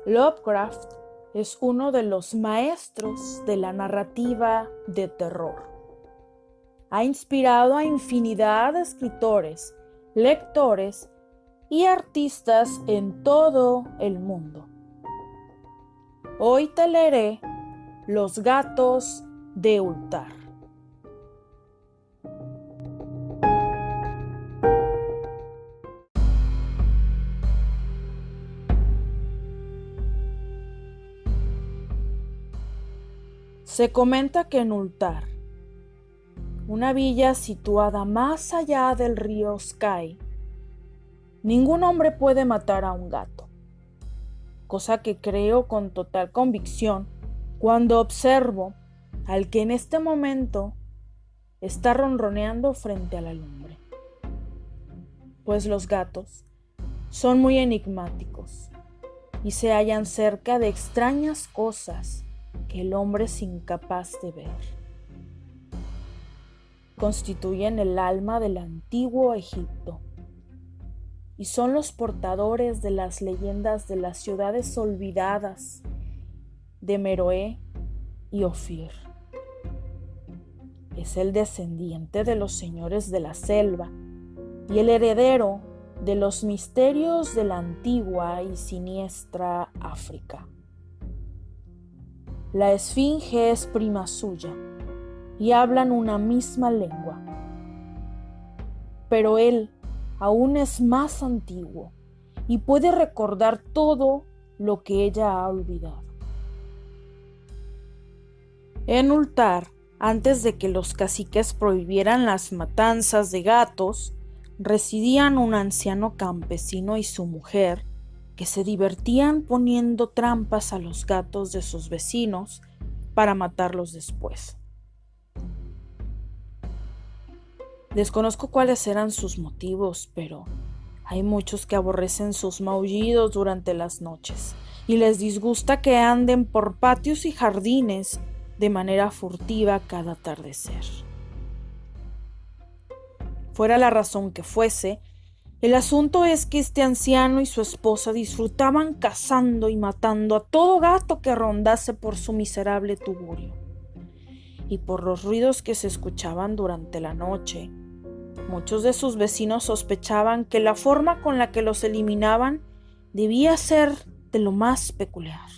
Lovecraft es uno de los maestros de la narrativa de terror. Ha inspirado a infinidad de escritores, lectores y artistas en todo el mundo. Hoy te leeré Los gatos de Ulthar. Se comenta que en Ulthar, una villa situada más allá del río Sky, ningún hombre puede matar a un gato, cosa que creo con total convicción cuando observo al que en este momento está ronroneando frente a la lumbre. Pues los gatos son muy enigmáticos y se hallan cerca de extrañas cosas que el hombre es incapaz de ver. Constituyen el alma del antiguo Egipto y son los portadores de las leyendas de las ciudades olvidadas de Meroé y Ofir. Es el descendiente de los señores de la selva y el heredero de los misterios de la antigua y siniestra África. La esfinge es prima suya y hablan una misma lengua. Pero él aún es más antiguo y puede recordar todo lo que ella ha olvidado. En Ulthar, antes de que los caciques prohibieran las matanzas de gatos, residían un anciano campesino y su mujer, que se divertían poniendo trampas a los gatos de sus vecinos para matarlos después. Desconozco cuáles eran sus motivos, pero hay muchos que aborrecen sus maullidos durante las noches y les disgusta que anden por patios y jardines de manera furtiva cada atardecer. Fuera la razón que fuese, el asunto es que este anciano y su esposa disfrutaban cazando y matando a todo gato que rondase por su miserable tugurio. Y por los ruidos que se escuchaban durante la noche, muchos de sus vecinos sospechaban que la forma con la que los eliminaban debía ser de lo más peculiar.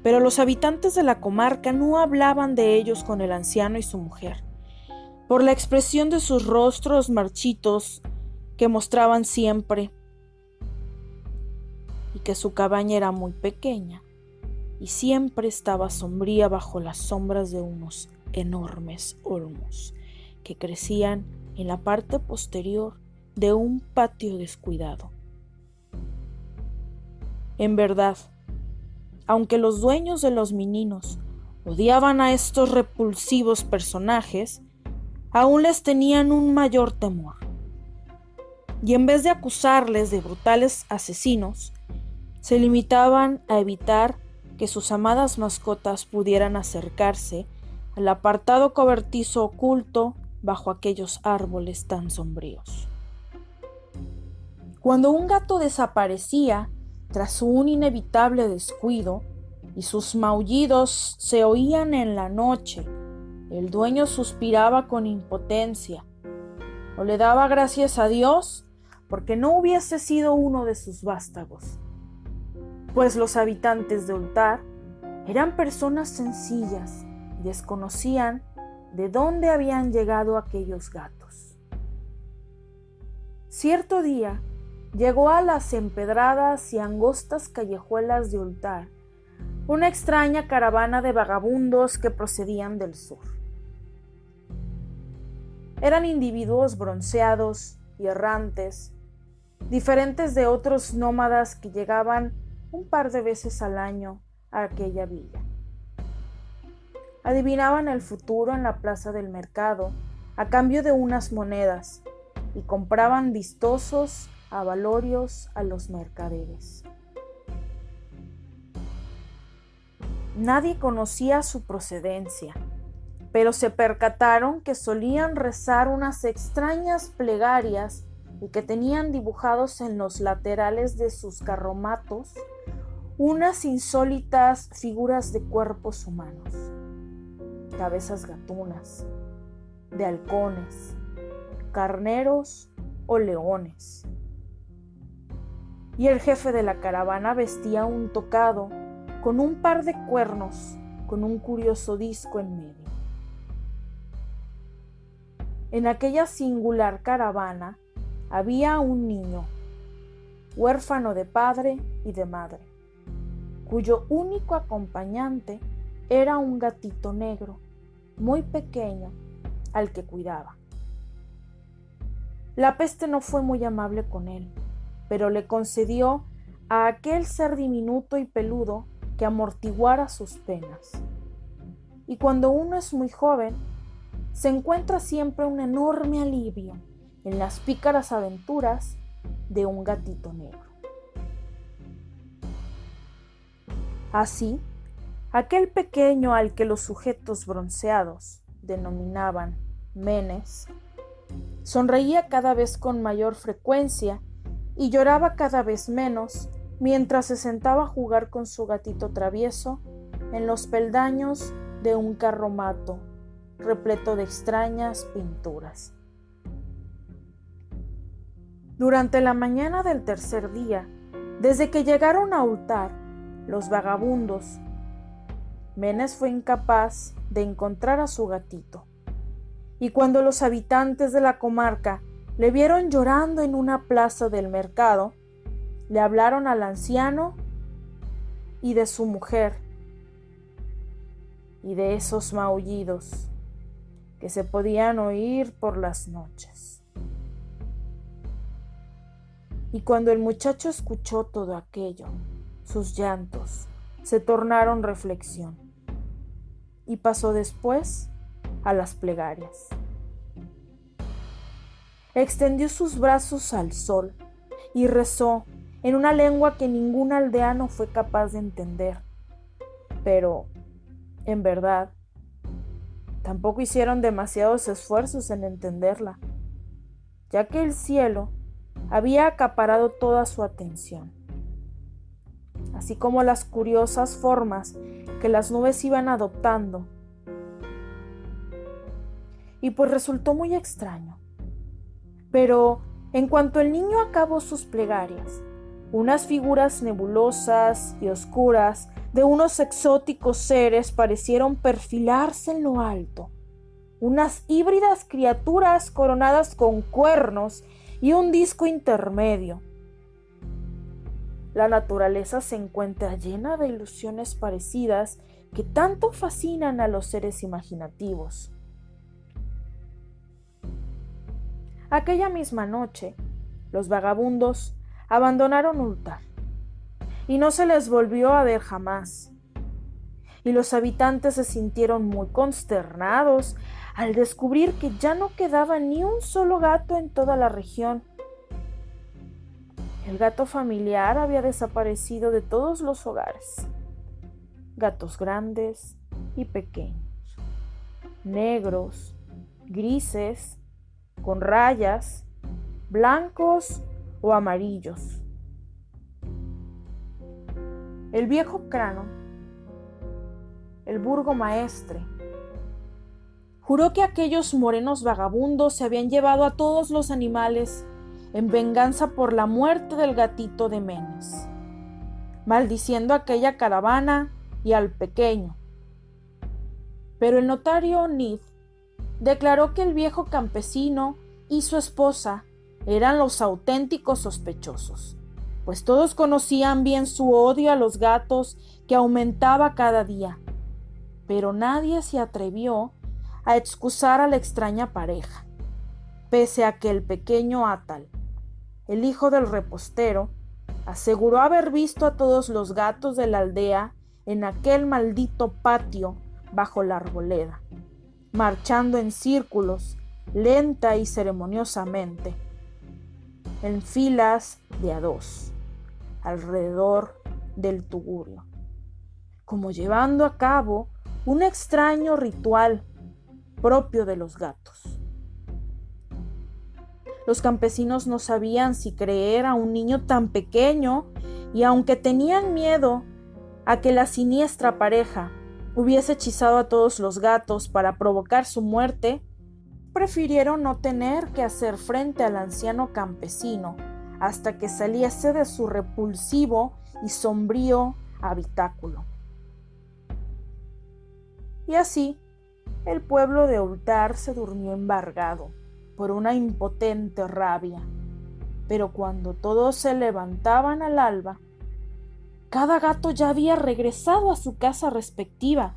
Pero los habitantes de la comarca no hablaban de ellos con el anciano y su mujer, por la expresión de sus rostros marchitos que mostraban siempre, y que su cabaña era muy pequeña y siempre estaba sombría bajo las sombras de unos enormes olmos que crecían en la parte posterior de un patio descuidado. En verdad, aunque los dueños de los meninos odiaban a estos repulsivos personajes, aún les tenían un mayor temor. Y en vez de acusarles de brutales asesinos, se limitaban a evitar que sus amadas mascotas pudieran acercarse al apartado cobertizo oculto bajo aquellos árboles tan sombríos. Cuando un gato desaparecía tras un inevitable descuido y sus maullidos se oían en la noche, el dueño suspiraba con impotencia o le daba gracias a Dios porque no hubiese sido uno de sus vástagos, pues los habitantes de Ulthar eran personas sencillas y desconocían de dónde habían llegado aquellos gatos. Cierto día llegó a las empedradas y angostas callejuelas de Ulthar una extraña caravana de vagabundos que procedían del sur. Eran individuos bronceados y errantes, diferentes de otros nómadas que llegaban un par de veces al año a aquella villa. Adivinaban el futuro en la plaza del mercado a cambio de unas monedas y compraban vistosos avalorios a los mercaderes. Nadie conocía su procedencia, pero se percataron que solían rezar unas extrañas plegarias y que tenían dibujados en los laterales de sus carromatos unas insólitas figuras de cuerpos humanos, cabezas gatunas, de halcones, carneros o leones. Y el jefe de la caravana vestía un tocado con un par de cuernos con un curioso disco en medio. En aquella singular caravana había un niño, huérfano de padre y de madre, cuyo único acompañante era un gatito negro, muy pequeño, al que cuidaba. La peste no fue muy amable con él, pero le concedió a aquel ser diminuto y peludo que amortiguara sus penas. Y cuando uno es muy joven, se encuentra siempre un enorme alivio en las pícaras aventuras de un gatito negro. Así, aquel pequeño al que los sujetos bronceados denominaban Menes, sonreía cada vez con mayor frecuencia y lloraba cada vez menos mientras se sentaba a jugar con su gatito travieso en los peldaños de un carromato repleto de extrañas pinturas. Durante la mañana del tercer día, desde que llegaron a Ultar, los vagabundos, Menes fue incapaz de encontrar a su gatito. Y cuando los habitantes de la comarca le vieron llorando en una plaza del mercado, le hablaron al anciano y de su mujer y de esos maullidos que se podían oír por las noches. Y cuando el muchacho escuchó todo aquello, sus llantos se tornaron reflexión y pasó después a las plegarias. Extendió sus brazos al sol y rezó en una lengua que ningún aldeano fue capaz de entender. Pero, en verdad, tampoco hicieron demasiados esfuerzos en entenderla, ya que el cielo había acaparado toda su atención, así como las curiosas formas que las nubes iban adoptando. Y pues resultó muy extraño. Pero en cuanto el niño acabó sus plegarias, unas figuras nebulosas y oscuras de unos exóticos seres parecieron perfilarse en lo alto, unas híbridas criaturas coronadas con cuernos y un disco intermedio. La naturaleza se encuentra llena de ilusiones parecidas que tanto fascinan a los seres imaginativos. Aquella misma noche, los vagabundos abandonaron Ultar y no se les volvió a ver jamás. Y los habitantes se sintieron muy consternados al descubrir que ya no quedaba ni un solo gato en toda la región. El gato familiar había desaparecido de todos los hogares. Gatos grandes y pequeños, negros, grises, con rayas, blancos o amarillos. El viejo Crano, el burgomaestre, juró que aquellos morenos vagabundos se habían llevado a todos los animales en venganza por la muerte del gatito de Menes, maldiciendo a aquella caravana y al pequeño. Pero el notario Nid declaró que el viejo campesino y su esposa eran los auténticos sospechosos, pues todos conocían bien su odio a los gatos que aumentaba cada día, pero nadie se atrevió a excusar a la extraña pareja, pese a que el pequeño Atal, el hijo del repostero, aseguró haber visto a todos los gatos de la aldea en aquel maldito patio bajo la arboleda, marchando en círculos, lenta y ceremoniosamente, en filas de a dos, alrededor del tugurio, como llevando a cabo un extraño ritual propio de los gatos. Los campesinos no sabían si creer a un niño tan pequeño, y aunque tenían miedo a que la siniestra pareja hubiese hechizado a todos los gatos para provocar su muerte, prefirieron no tener que hacer frente al anciano campesino hasta que saliese de su repulsivo y sombrío habitáculo. Y así, el pueblo de Ultar se durmió embargado por una impotente rabia, pero cuando todos se levantaban al alba, cada gato ya había regresado a su casa respectiva.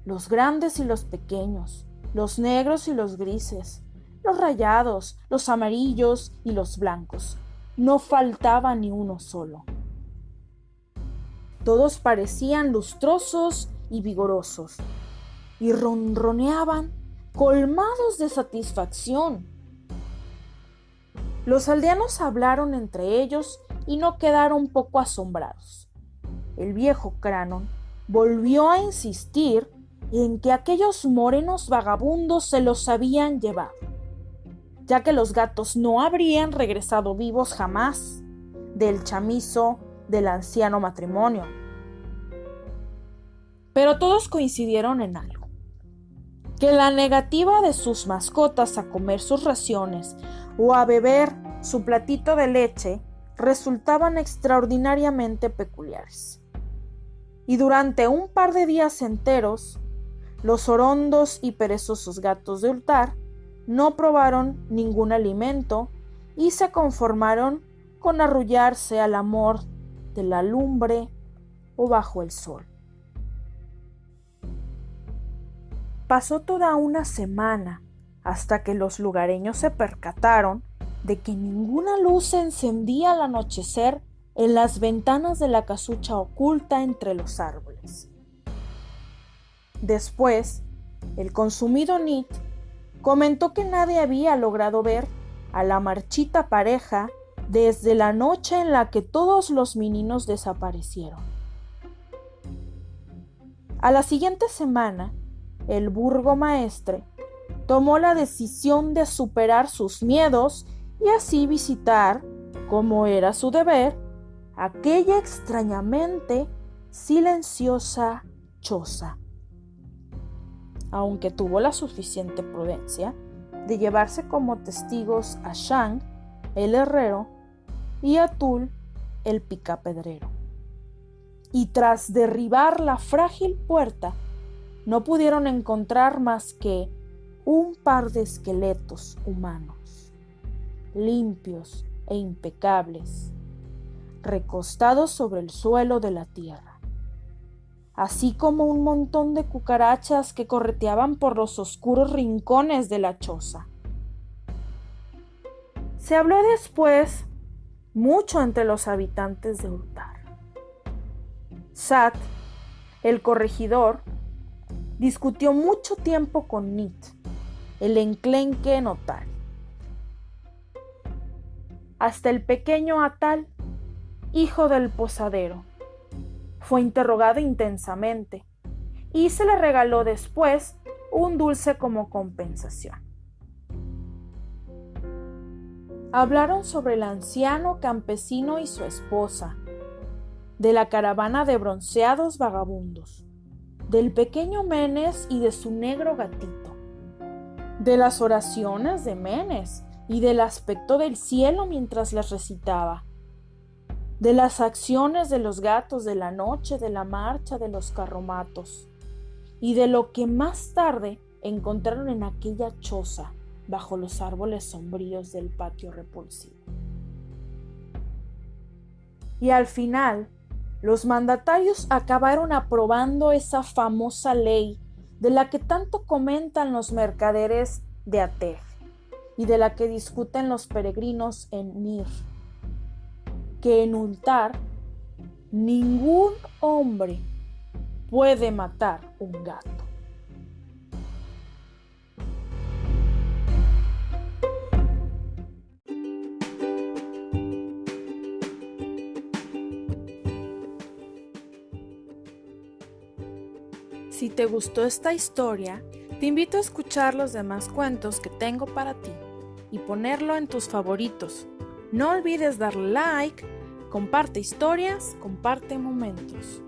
Los grandes y los pequeños, los negros y los grises, los rayados, los amarillos y los blancos. No faltaba ni uno solo. Todos parecían lustrosos y vigorosos, y ronroneaban colmados de satisfacción. Los aldeanos hablaron entre ellos y no quedaron poco asombrados. El viejo Cranon volvió a insistir en que aquellos morenos vagabundos se los habían llevado, ya que los gatos no habrían regresado vivos jamás del chamizo del anciano matrimonio. Pero todos coincidieron en algo: que la negativa de sus mascotas a comer sus raciones o a beber su platito de leche resultaban extraordinariamente peculiares. Y durante un par de días enteros, los orondos y perezosos gatos de Ultar no probaron ningún alimento y se conformaron con arrullarse al amor de la lumbre o bajo el sol. Pasó toda una semana hasta que los lugareños se percataron de que ninguna luz se encendía al anochecer en las ventanas de la casucha oculta entre los árboles. Después, el consumido Nit comentó que nadie había logrado ver a la marchita pareja desde la noche en la que todos los meninos desaparecieron. A la siguiente semana, el burgomaestre tomó la decisión de superar sus miedos y así visitar, como era su deber, aquella extrañamente silenciosa choza. Aunque tuvo la suficiente prudencia de llevarse como testigos a Shang, el herrero, y a Tul, el picapedrero. Y tras derribar la frágil puerta, no pudieron encontrar más que un par de esqueletos humanos, limpios e impecables, recostados sobre el suelo de la tierra, así como un montón de cucarachas que correteaban por los oscuros rincones de la choza. Se habló después mucho entre los habitantes de Ultar. Sat, el corregidor, discutió mucho tiempo con Nit, el enclenque notario. Hasta el pequeño Atal, hijo del posadero, fue interrogado intensamente y se le regaló después un dulce como compensación. Hablaron sobre el anciano campesino y su esposa, de la caravana de bronceados vagabundos, del pequeño Menes y de su negro gatito, de las oraciones de Menes y del aspecto del cielo mientras las recitaba, de las acciones de los gatos de la noche de la marcha de los carromatos y de lo que más tarde encontraron en aquella choza bajo los árboles sombríos del patio repulsivo. Y al final, los mandatarios acabaron aprobando esa famosa ley de la que tanto comentan los mercaderes de Atej y de la que discuten los peregrinos en Nir, que en Ultar ningún hombre puede matar un gato. Si te gustó esta historia, te invito a escuchar los demás cuentos que tengo para ti y ponerlo en tus favoritos. No olvides darle like, comparte historias, comparte momentos.